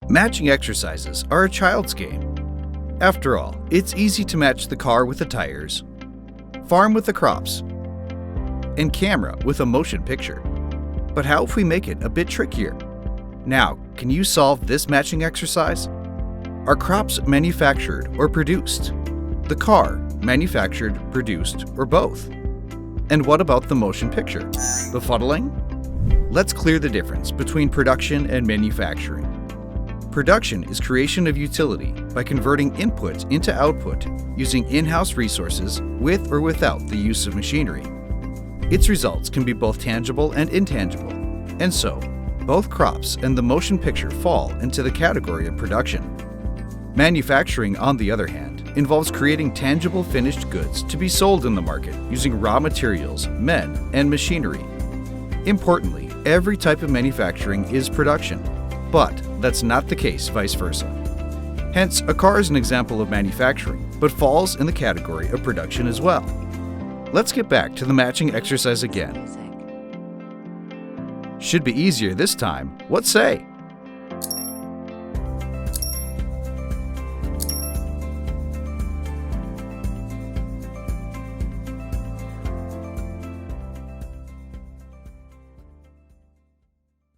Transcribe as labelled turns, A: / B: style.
A: Matching exercises are a child's game. After all, it's easy to match the car with the tires, farm with the crops, and camera with a motion picture. But how if we make it a bit trickier? Now, can you solve this matching exercise? Are crops manufactured or produced? The car manufactured, produced, or both? And what about the motion picture? Befuddling? Let's clear the difference between production and manufacturing. Production is creation of utility by converting input into output using in-house resources with or without the use of machinery. Its results can be both tangible and intangible, and so, both crops and the motion picture fall into the category of production. Manufacturing, on the other hand, involves creating tangible finished goods to be sold in the market using raw materials, men, and machinery. Importantly, every type of manufacturing is production, but that's not the case vice versa. Hence, a car is an example of manufacturing, but falls in the category of production as well. Let's get back to the matching exercise again. Should be easier this time, what say?